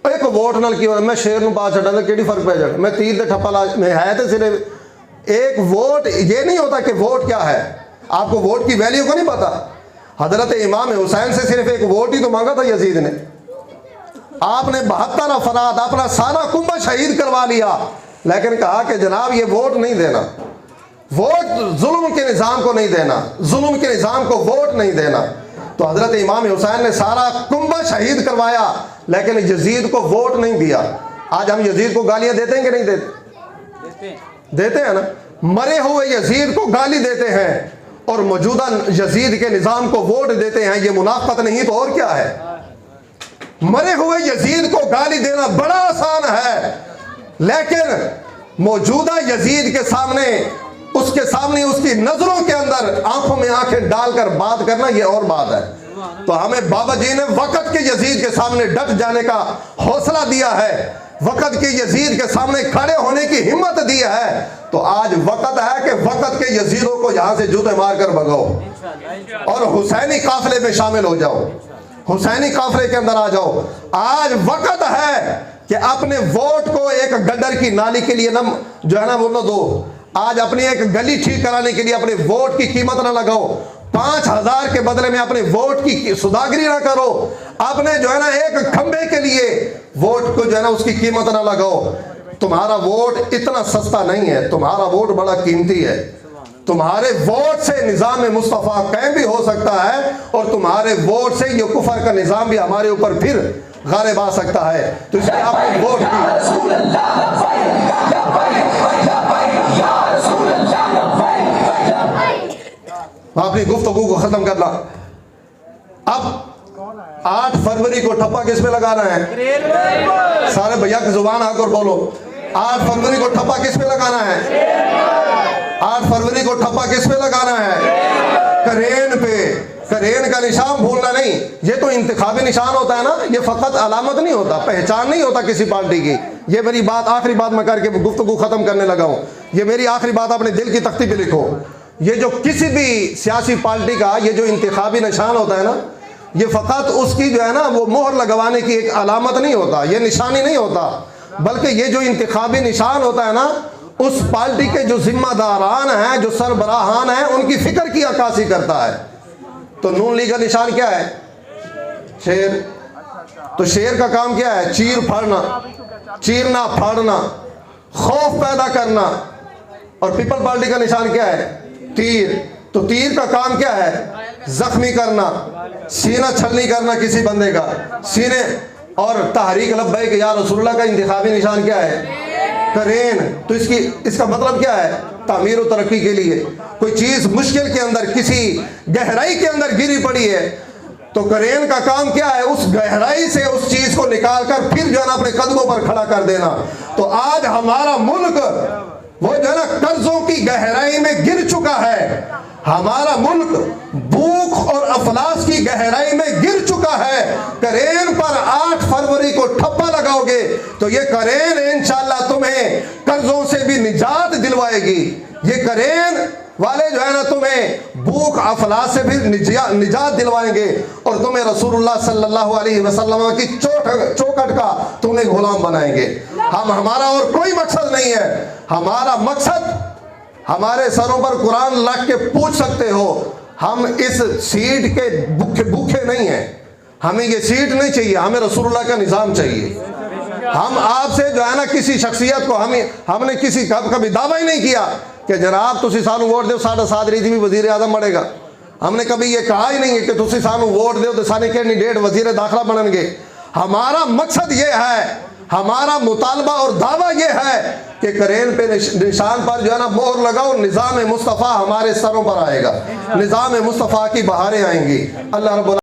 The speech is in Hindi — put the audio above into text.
एक वोट नाल की मैं शेर नूं पा छड्डां तां किहड़ी फर्क पै जाए, मैं तीर ते ठप्पा ला मैं है तो सिर्फ एक वोट। ये नहीं होता कि वोट क्या है, आपको वोट की वैल्यू का नहीं पता। हजरत इमाम हुसैन से सिर्फ एक वोट ही तो मांगा था यजीद ने। आपने 72 अफराद अपना सारा कुंबा शहीद करवा लिया, लेकिन कहा कि जनाब ये वोट नहीं देना, वोट जुल्म के निज़ाम को नहीं देना, जुल्म के निज़ाम को वोट नहीं देना। तो हजरत इमाम हुसैन ने सारा कुंबा शहीद करवाया, लेकिन यजीद को वोट नहीं दिया। आज हम यजीद को गालियां देते हैं कि नहीं देते? देते हैं ना। मरे हुए यजीद को गाली देते हैं और मौजूदा यजीद के निज़ाम को वोट देते हैं। ये मुनाफिकत नहीं तो और क्या है? मरे हुए यजीद को गाली देना बड़ा आसान है, लेकिन मौजूदा यजीद के सामने, उसके सामने, उसकी नजरों के अंदर आंखों में आंखें डालकर बात करना ये और बात है। तो हमें बाबा जी ने वक़्त के यजीद के सामने डट जाने का हौसला दिया है, वक़्त के यजीद के सामने खड़े होने की हिम्मत दी है। तो आज वक़्त है कि वक़्त के यजीदों को यहां से जूते मारकर भगाओ और हुसैनी काफिले में शामिल हो जाओ, हुसैनी काफिले के अंदर आ जाओ। आज वक़्त है कि अपने वोट को एक गड्ढर की नाली के लिए न जो है ना बोलो दो। आज अपनी एक गली ठीक कराने के लिए अपने वोट की कीमत ना लगाओ, 5000 के बदले में अपने वोट की सुदागरी ना करो, अपने जो है ना एक खंबे के लिए वोट को जो है ना उसकी कीमत ना लगाओ। तुम्हारा वोट इतना सस्ता नहीं है, तुम्हारा वोट बड़ा कीमती है। तुम्हारे वोट से निज़ाम मुस्तफ़ा कायम भी हो सकता है और तुम्हारे वोट से ये कुफर का निज़ाम भी हमारे ऊपर फिर गालिब आ सकता है। तो इसलिए अपने वोट अपनी गुफ्तगू को खत्म करना। अब 8 फरवरी को ठप्पा किस पे लगाना है? सारे भैया की जुबान आकर बोलो, 8 फरवरी को ठप्पा किस पे लगाना है? 8 फरवरी को ठप्पा किस पे लगाना है? करेन पे। करेन का निशान भूलना नहीं। ये तो इंतखाबी निशान होता है ना, ये फकत अलामत नहीं होता, पहचान नहीं होता किसी पार्टी की। ये मेरी बात, आखिरी बात मैं करके गुफ्तगू खत्म करने लगा हूँ। ये मेरी आखिरी बात अपने दिल की तख्ती पे लिखो। ये जो किसी भी सियासी पार्टी का ये जो इंतखाबी निशान होता है ना, ये फ़कत उसकी जो है ना वो मोहर लगवाने की एक अलामत नहीं होता, ये निशानी नहीं होता, बल्कि ये जो इंतखाबी निशान होता है ना, उस पार्टी के जो जिम्मेदारान हैं, जो सरबराहान हैं, उनकी फिक्र की अक्कासी करता है। तो नून लीग का निशान क्या है? शेर। तो शेर का काम क्या है? चीर फाड़ना, चीरना फाड़ना, खौफ पैदा करना। और पीपल पार्टी का निशान क्या है? तीर। तो तीर का काम क्या है? जख्मी करना, सीना छलनी करना किसी बंदे का सीने। और तहरीक लब्बैक या रसूलुल्लाह का इंतखाबी निशान क्या है? करेन। तो इसका मतलब क्या है? तामीर और तरक्की के लिए कोई चीज मुश्किल के अंदर, किसी गहराई के अंदर गिरी पड़ी है, तो करेन का काम क्या है? उस गहराई से उस चीज को निकाल कर फिर जो है ना अपने कदमों पर खड़ा कर देना। तो आज हमारा मुल्क वो जो है ना कर्जों की गहराई में गिर चुका है। हमारा मुल्क भूख और अफलास की गहराई में गिर चुका है। करेन पर 8 फरवरी को ठप्पा लगाओगे तो ये करेन इंशाअल्लाह तुम्हें कर्जों से भी निजात दिलवाएगी। ये करेन वाले जो है ना तुम्हें भूख अफलास से भी निजात दिलवाएंगे और तुम्हें रसूलुल्लाह सल्लल्लाहु अलैहि वसल्लम की चौखट का तुम्हें गुलाम बनाएंगे। हमारा और कोई मकसद नहीं है। हमारा मकसद, हमारे सरों पर कुरान रख के पूछ सकते हो, हम इस सीट के भूखे नहीं हैं। हमें ये सीट नहीं चाहिए, हमें रसूलुल्लाह का निज़ाम चाहिए। हम आपसे जो है ना किसी शख्सियत को हमने किसी कभी दावा ही नहीं किया कि जनाब तुसी सानू वोट दो साढ़ा 7 रीति भी वजीर आजम बनेगा। हमने कभी ये कहा ही नहीं है कि तुसी सानू वोट दो तो साने कैंडिडेट वजीर दाखिला बनेंगे। हमारा मकसद ये है, हमारा मुतालबा और दावा ये है कि करेन पे निशान पर जो है ना मोहर लगाओ, निज़ाम मुस्तफ़ा हमारे सरों पर आएगा, निज़ाम मुस्तफ़ा की बहारें आएंगी। अल्लाह रब्बुल